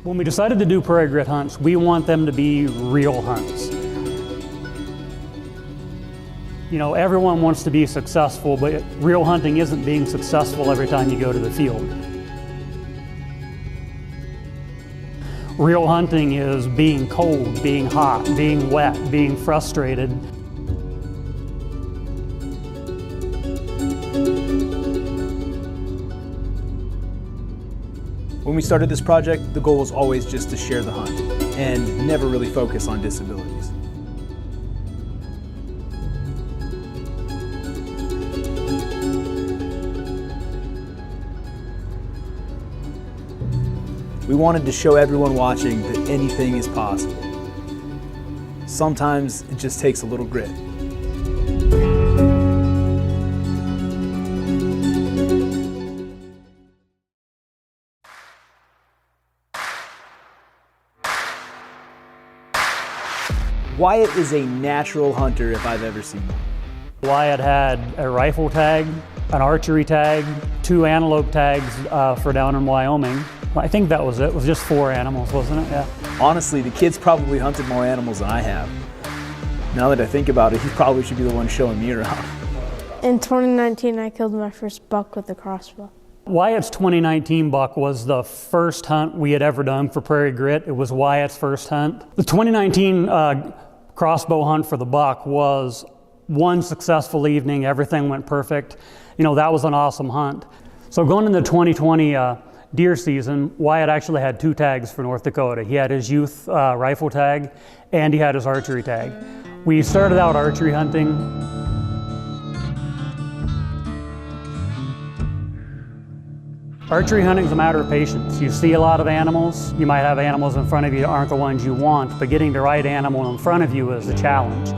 When we decided to do prairie grit hunts, we want them to be real hunts. You know, everyone wants to be successful, but real hunting isn't being successful every time you go to the field. Real hunting is being cold, being hot, being wet, being frustrated. When we started this project, the goal was always just to share the hunt and never really focus on disabilities. We wanted to show everyone watching that anything is possible. Sometimes it just takes a little grit. Wyatt is a natural hunter if I've ever seen one. Wyatt had a rifle tag, an archery tag, 2 antelope tags for down in Wyoming. I think that was it. It was just 4 animals, wasn't it? Yeah. Honestly, the kid's probably hunted more animals than I have. Now that I think about it, he probably should be the one showing me around. In 2019, I killed my first buck with a crossbow. Wyatt's 2019 buck was the first hunt we had ever done for Prairie Grit. It was Wyatt's first hunt. The 2019 crossbow hunt for the buck was one successful evening. Everything went perfect. You know, that was an awesome hunt. So going into 2020 deer season, Wyatt actually had 2 tags for North Dakota. He had his youth rifle tag and he had his archery tag. We started out archery hunting. Archery hunting is a matter of patience. You see a lot of animals. You might have animals in front of you that aren't the ones you want, but getting the right animal in front of you is the challenge.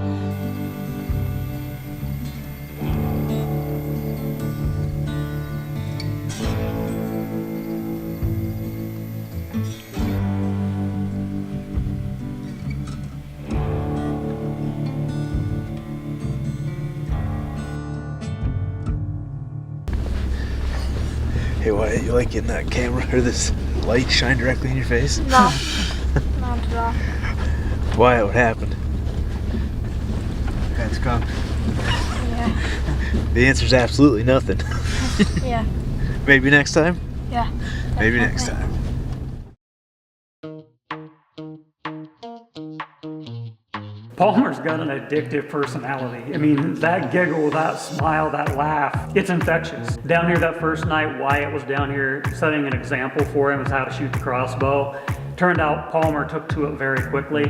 Hey Wyatt, you like getting that camera or this light shine directly in your face? No, not at all. Wyatt, what happened? That's skunk. Yeah. The answer's absolutely nothing. Yeah. Maybe next time? Yeah. Maybe next time. Palmer's got an addictive personality. I mean, that giggle, that smile, that laugh, it's infectious. Down here that first night, Wyatt was down here setting an example for him as how to shoot the crossbow. Turned out Palmer took to it very quickly.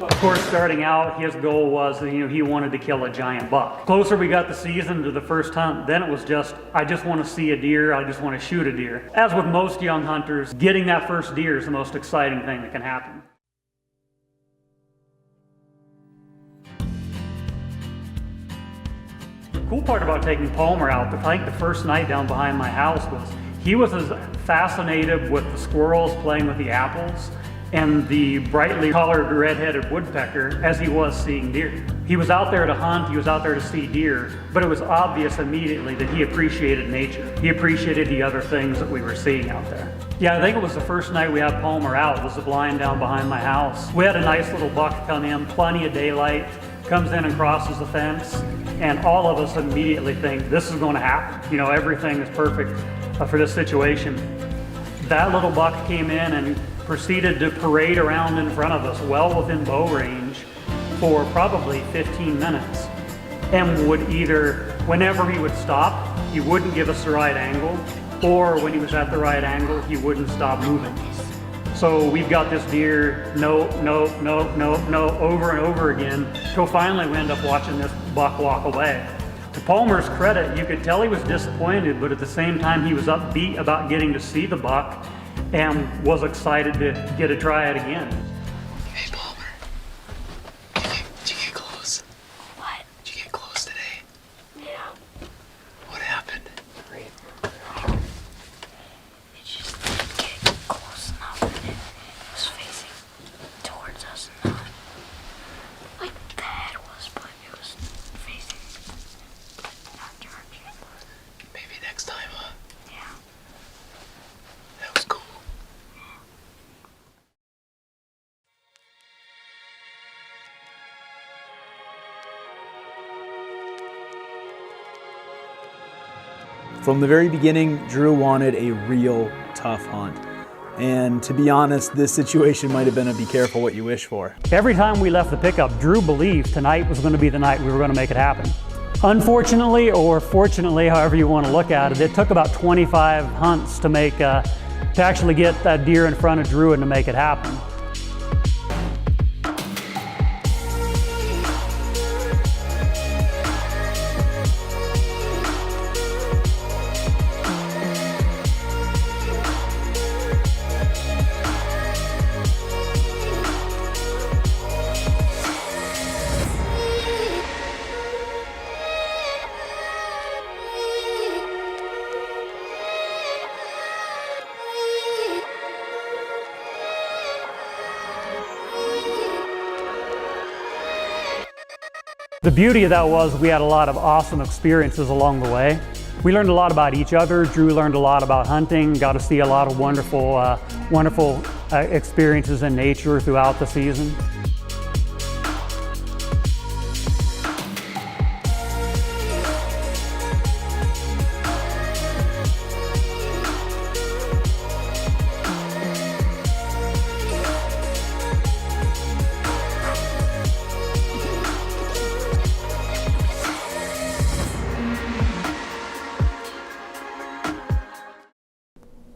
Of course, starting out, his goal was, you know, he wanted to kill a giant buck. Closer we got the season to the first hunt, then it was just, I just want to see a deer, I just want to shoot a deer. As with most young hunters, getting that first deer is the most exciting thing that can happen. The cool part about taking Palmer out, I think the first night down behind my house was, he was as fascinated with the squirrels playing with the apples and the brightly colored red-headed woodpecker as he was seeing deer. He was out there to hunt, he was out there to see deer, but it was obvious immediately that he appreciated nature. He appreciated the other things that we were seeing out there. Yeah, I think it was the first night we had Palmer out, was the blind down behind my house. We had a nice little buck come in, plenty of daylight, comes in and crosses the fence, and all of us immediately think, this is going to happen. You know, everything is perfect for this situation. That little buck came in and proceeded to parade around in front of us, well within bow range, for probably 15 minutes. And would either, whenever he would stop, he wouldn't give us the right angle, or when he was at the right angle, he wouldn't stop moving. So we've got this deer, no, over and over again, till finally we end up watching this buck walk away. To Palmer's credit, you could tell he was disappointed, but at the same time he was upbeat about getting to see the buck and was excited to get to try it again. Hey Palmer, did you get close? What? Did you get close today? Yeah. What happened? It just didn't get close enough and it was facing towards us, not like the head was, but it was facing that direction. Maybe next time, huh? Yeah. That was cool. From the very beginning, Drew wanted a real tough hunt. And to be honest, this situation might have been a be careful what you wish for. Every time we left the pickup, Drew believed tonight was going to be the night we were going to make it happen. Unfortunately, or fortunately, however you want to look at it, it took about 25 hunts to actually get that deer in front of Drew and to make it happen. The beauty of that was we had a lot of awesome experiences along the way. We learned a lot about each other. Drew learned a lot about hunting, got to see a lot of wonderful experiences in nature throughout the season.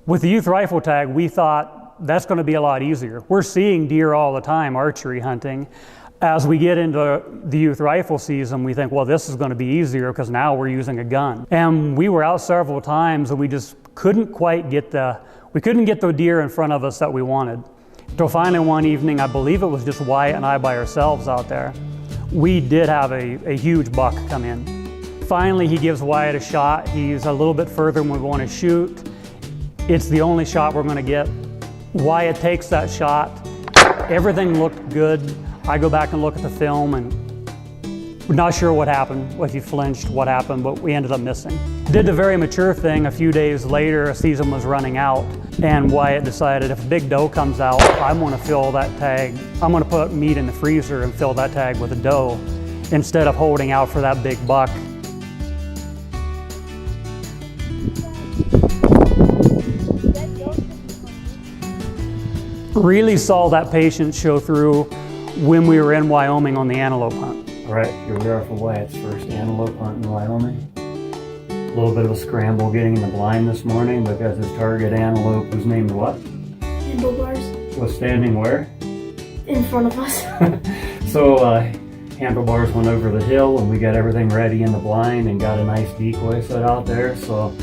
With the youth rifle tag, we thought that's going to be a lot easier. We're seeing deer all the time archery hunting. As we get into the youth rifle season, we think, well, this is going to be easier because now we're using a gun. And we were out several times and we just couldn't quite get the deer in front of us that we wanted. So finally one evening, I believe it was just Wyatt and I by ourselves out there, we did have a huge buck come in. Finally, he gives Wyatt a shot. He's a little bit further than we want to shoot. It's the only shot we're going to get. Wyatt takes that shot. Everything looked good. I go back and look at the film and we're not sure what happened, if he flinched, what happened, but we ended up missing. Did the very mature thing. A few days later, a season was running out and Wyatt decided if a big doe comes out, I'm going to fill that tag. I'm going to put meat in the freezer and fill that tag with a doe instead of holding out for that big buck. Really saw that patience show through when we were in Wyoming on the antelope hunt. All right, here we are for Wyatt's first antelope hunt in Wyoming. A little bit of a scramble getting in the blind this morning because his target antelope was named what? Handlebars. Was standing where? In front of us. So Handlebars went over the hill and we got everything ready in the blind and got a nice decoy set out there. So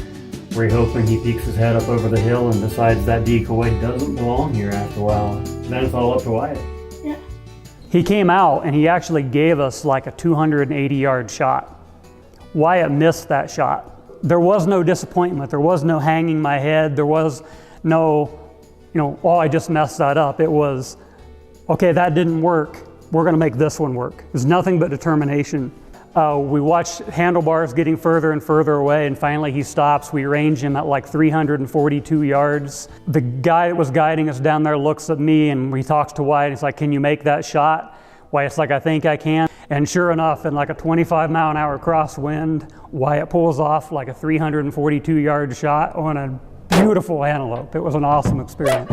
we're hoping he peeks his head up over the hill and decides that decoy doesn't belong here after a while. Then it's all up to Wyatt. Yeah. He came out and he actually gave us like a 280-yard shot. Wyatt missed that shot. There was no disappointment. There was no hanging my head. There was no, oh, I just messed that up. It was, okay, that didn't work. We're going to make this one work. There's nothing but determination. We watched Handlebars getting further and further away, and finally he stops. We range him at like 342 yards. The guy that was guiding us down there looks at me and he talks to Wyatt. He's like, can you make that shot? Wyatt's like, I think I can. And sure enough, in like a 25-mile-an-hour crosswind, Wyatt pulls off like a 342-yard shot on a beautiful antelope. It was an awesome experience.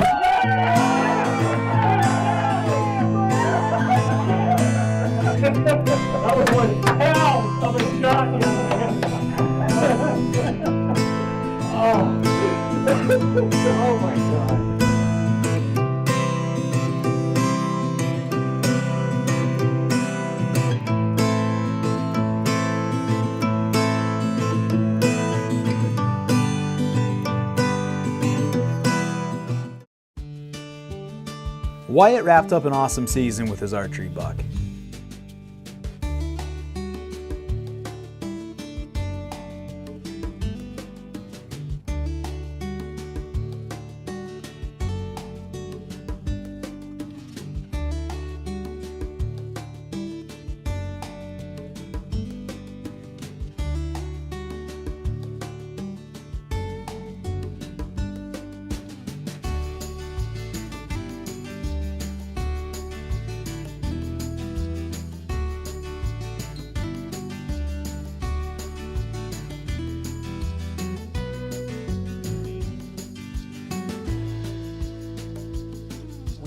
That was 1 pound of a shot. Oh my God. Wyatt wrapped up an awesome season with his archery buck.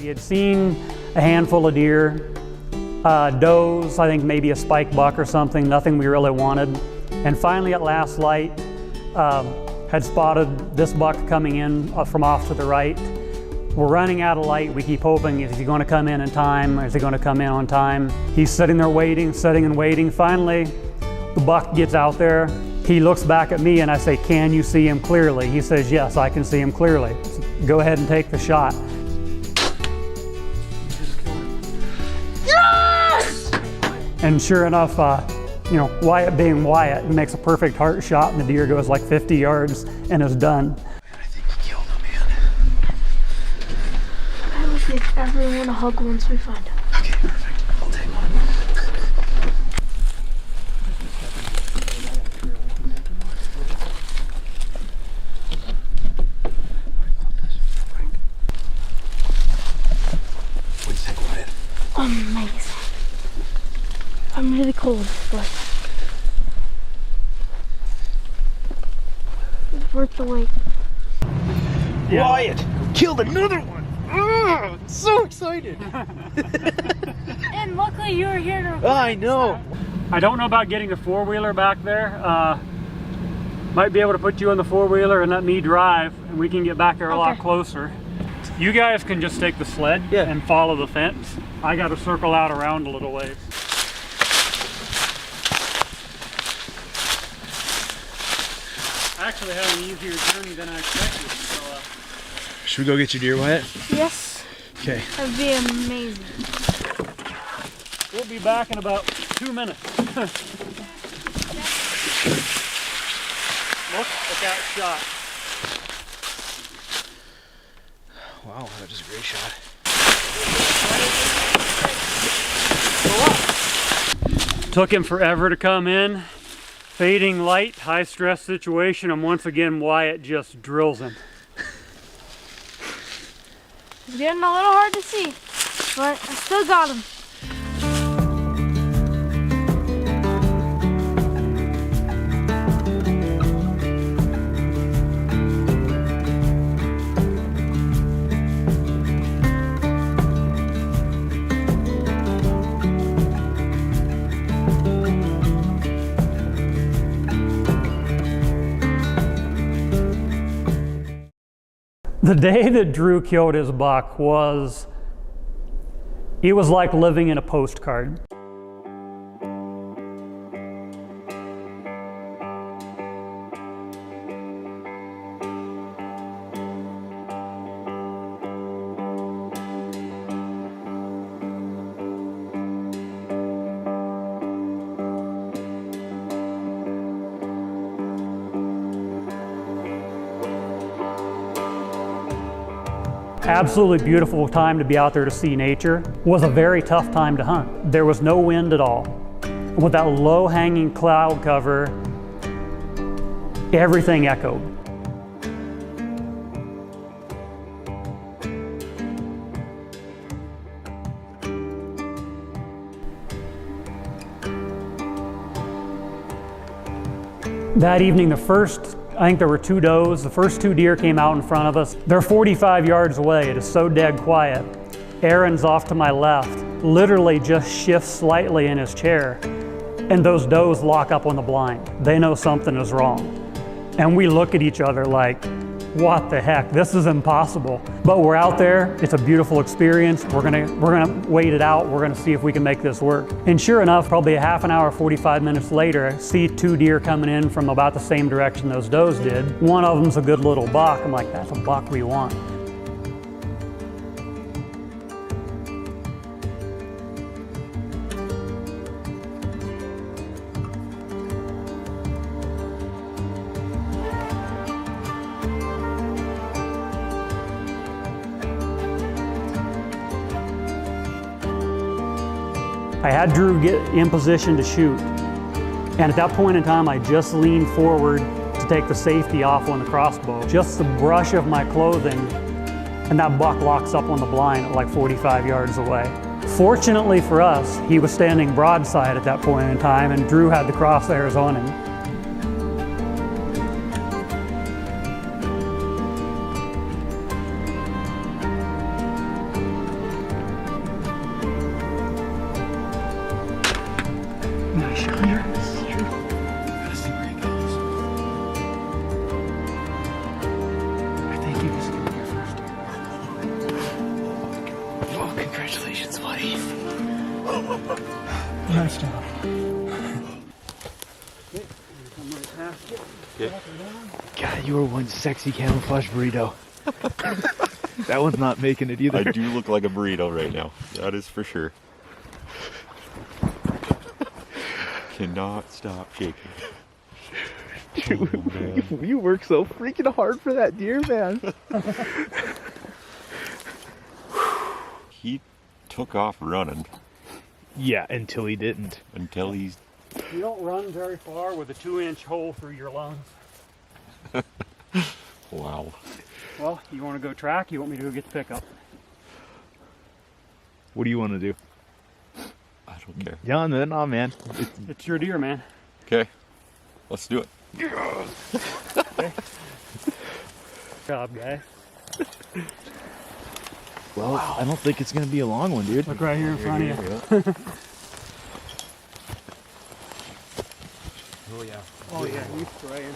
He had seen a handful of deer, does, I think maybe a spike buck or something, nothing we really wanted. And finally at last light, had spotted this buck coming in from off to the right. We're running out of light. We keep hoping, is he going to come in time? Is he going to come in on time? He's sitting there waiting, sitting and waiting. Finally, the buck gets out there. He looks back at me and I say, can you see him clearly? He says, yes, I can see him clearly. Go ahead and take the shot. Yes! And sure enough, you know, Wyatt being Wyatt, he makes a perfect heart shot and the deer goes like 50 yards and is done. I think he killed him, man. I will give everyone a hug once we find him. Okay, perfect. I'll take one. What do you think, Wyatt? Amazing. I'm really cold, but it's worth the wait. Yeah. Wyatt killed another one. Oh, so excited. And luckily you were here to record. I know. I don't know about getting the four-wheeler back there. Might be able to put you on the four-wheeler and let me drive, and we can get back there a lot closer. You guys can just take the sled and follow the fence. I got to circle out around a little ways. Actually had an easier journey than I expected. So, Should we go get your deer, Wyatt? Yes, Okay. that'd be amazing. we'll be back in about 2 minutes. Look at that shot. Wow, that was a great shot. Took him forever to come in. Fading light, high stress situation, and once again Wyatt just drills him. It's getting a little hard to see, but I still got him. The day that Drew killed his buck it was like living in a postcard. Absolutely beautiful time to be out there to see nature. Was a very tough time to hunt. There was no wind at all. With that low hanging cloud cover, everything echoed. That evening, I think there were 2 does. The first 2 deer came out in front of us. They're 45 yards away. It is so dead quiet. Aaron's off to my left, literally just shifts slightly in his chair, and those does lock up on the blind. They know something is wrong. And we look at each other like, what the heck, this is impossible. But we're out there, it's a beautiful experience. We're gonna wait it out. We're gonna see if we can make this work. And sure enough, probably a half an hour, 45 minutes later, I see 2 deer coming in from about the same direction those does did. One of them's a good little buck. I'm like, that's a buck we want. I had Drew get in position to shoot. And at that point in time, I just leaned forward to take the safety off on the crossbow. Just the brush of my clothing, and that buck locks up on the blind at like 45 yards away. Fortunately for us, he was standing broadside at that point in time, and Drew had the crosshairs on him. Okay, come right past you. Okay. God, you were one sexy camouflage burrito. That one's not making it either. I do look like a burrito right now. That is for sure. Cannot stop shaking. Dude, you work so freaking hard for that deer, man. He took off running Yeah, until he didn't. until he's... You don't run very far with a 2-inch hole through your lungs. Wow. Well, you want to go track? You want me to go get the pickup? What do you want to do? I don't care. Yeah, no, man. It's your deer, man. Okay, let's do it. Okay. Good job, guys. Well, I don't think it's going to be a long one, dude. Look right here in front of you. Oh, yeah. Oh yeah, he's spraying.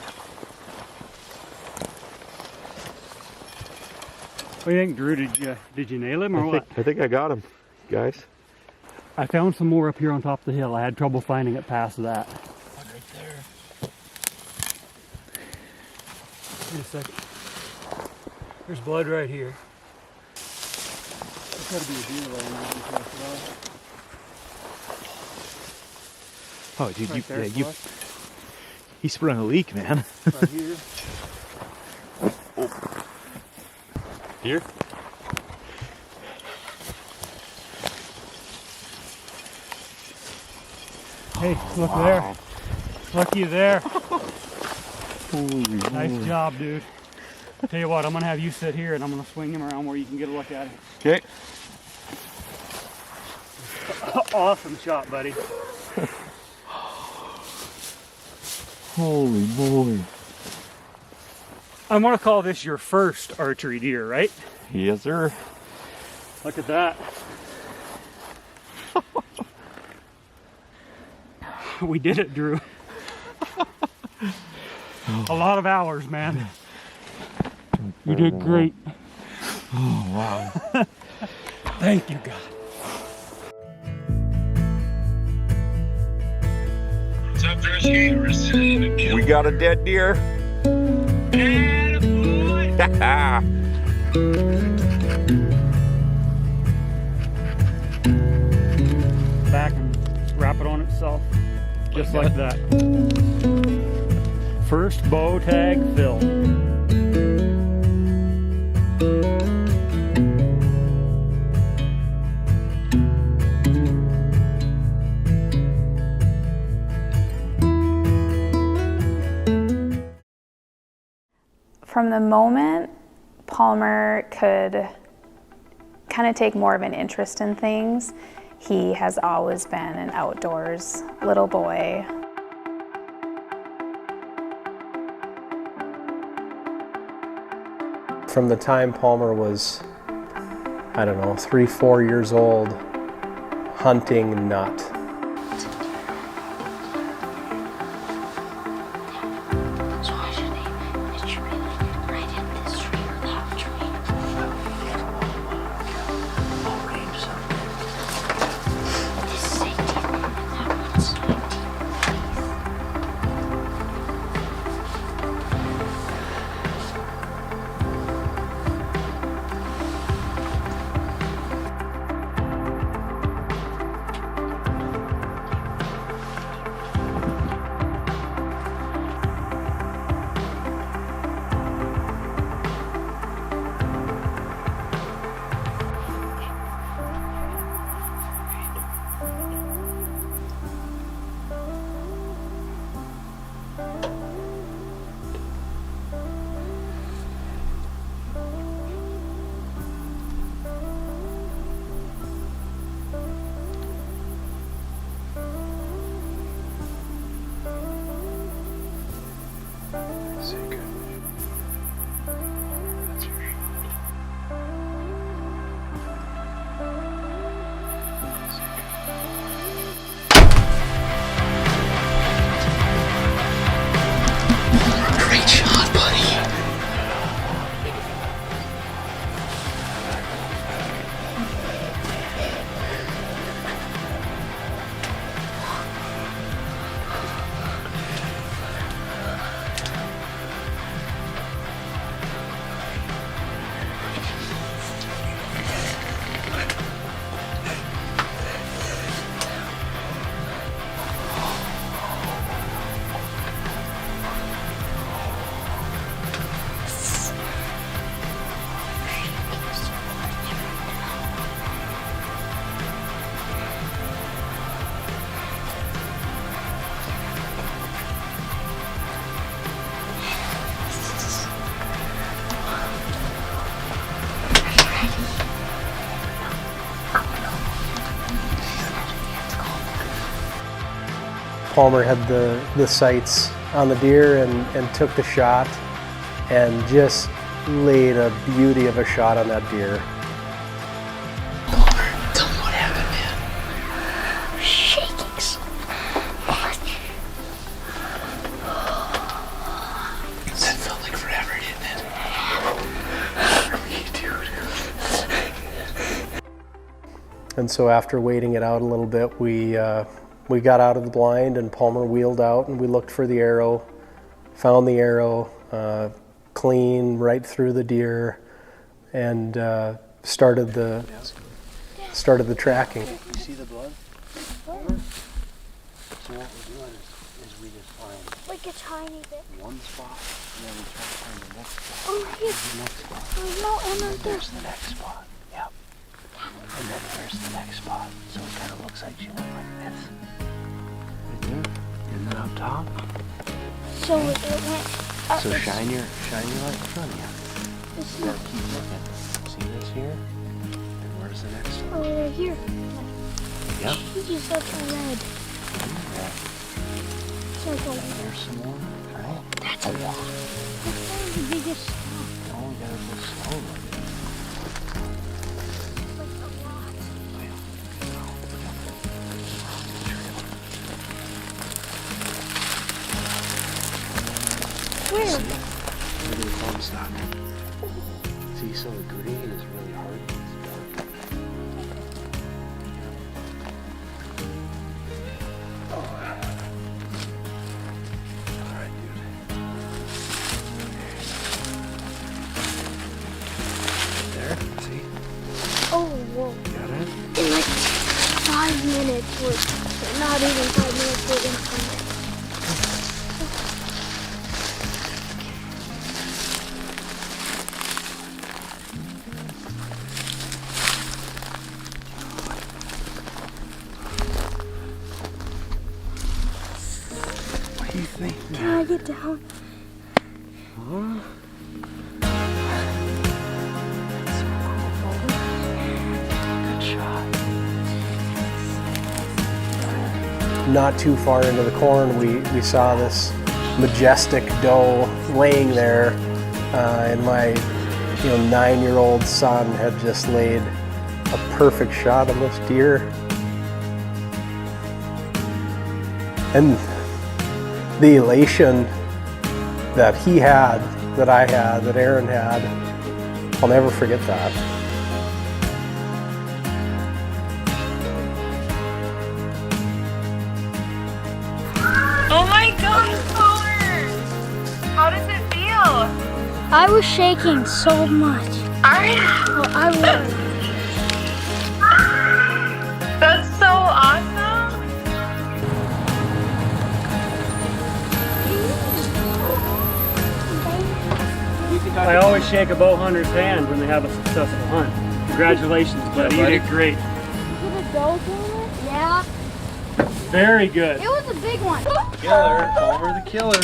What do you think, Drew? Did you nail him or what? I think I got him, guys. I found some more up here on top of the hill. I had trouble finding it past that. Right there. Wait a second. There's blood right here. There's got to be a deer laying out in here as well. Oh, dude, Right there, blood. he sprung a leak, man. Right here. Here? Hey, look there. Looky there. Holy Nice job, dude. Tell you what, I'm gonna have you sit here and I'm gonna swing him around where you can get a look at him. Okay. Awesome shot, buddy. Holy moly. I'm gonna call this your first archery deer, right? Yes, sir. Look at that. We did it, Drew. A lot of hours, man. You did great. Oh, wow. Thank you, God. What's up, Drusky? We got a dead deer. Back and wrap it on itself. Just like that. First bow tag fill. From the moment Palmer could kind of take more of an interest in things, he has always been an outdoors little boy. From the time Palmer was, I don't know, 3-4 years old, hunting nut. So I should aim the tree, like right in this tree or that tree. This is 18 and that one's 19. Palmer had the sights on the deer and took the shot and just laid a beauty of a shot on that deer. Tell me what happened, man. Shaking so much. That felt like forever, didn't it? Me too, dude. And so after waiting it out a little bit, we got out of the blind and Palmer wheeled out and we looked for the arrow, found the arrow, clean right through the deer, and started the tracking. You see the blood? So what we're doing is we just find Like a tiny bit. one spot and then we try to find the next spot. Oh, here. The next spot. Oh, no, and then There's the next spot. Yep. And then there's the next spot. So it kind of looks like she went like this. Right there. And then up top. So it went up. So shine your light in front of you. It's You not. gotta keep looking. See this here? And where's the next Oh, one? they're here. Yep. Jeez, that's red. Yeah. It's like a And there's some more. Right? That's a lot. That's the biggest stuff. Oh, we gotta go slow with it. Like a lot. Where? Look at the thumb stock. See, so the green is really hard. It's dark. Alright, dude. There, see? Oh, whoa. Got it? In like 5 minutes, we're not even 5 minutes, we're gonna find it. What do you think? Can I get down? Huh? Good shot. Not too far into the corn, we saw this majestic doe laying there, and my 9-year-old son had just laid a perfect shot on this deer. And the elation that he had, that I had, that Aaron had, I'll never forget that. Oh my God, Palmer! How does it feel? I was shaking so much. Are you? Well, I was. That's so awesome! I always shake a bow hunter's hand when they have a successful hunt. Congratulations, buddy. You did great. Did it go through it? Yeah. Very good. It was a big one. Killer, Palmer the killer.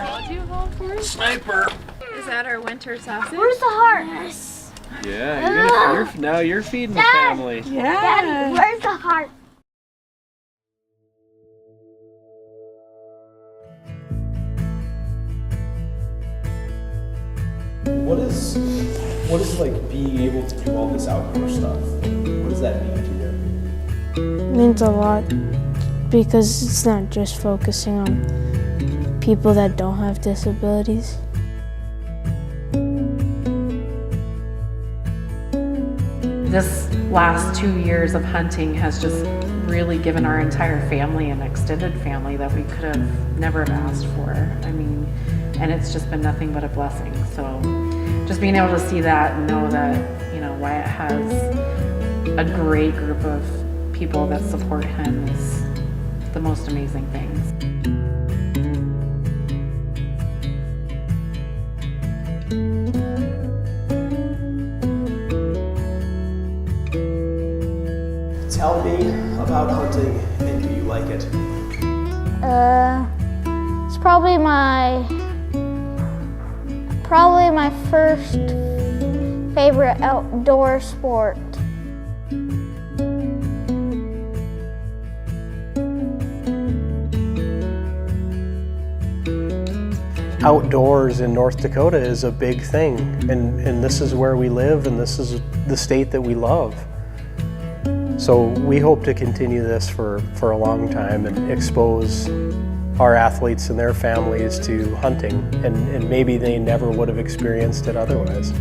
What do you call for it? Sniper. Is that our winter sausage? Where's the heart? Yes. Yeah, now you're feeding the family. Daddy, where's the heart? What is like being able to do all this outdoor stuff? What does that mean to you? It means a lot because it's not just focusing on people that don't have disabilities. This last 2 years of hunting has just really given our entire family an extended family that we could have never have asked for. I mean, and it's just been nothing but a blessing. So just being able to see that and know that, Wyatt has a great group of people that support him is the most amazing things. Tell me about hunting and do you like it? It's probably my first favorite outdoor sport. outdoors in North Dakota is a big thing, and this is where we live, and this is the state that we love. So we hope to continue this for a long time and expose our athletes and their families to hunting, and maybe they never would have experienced it otherwise.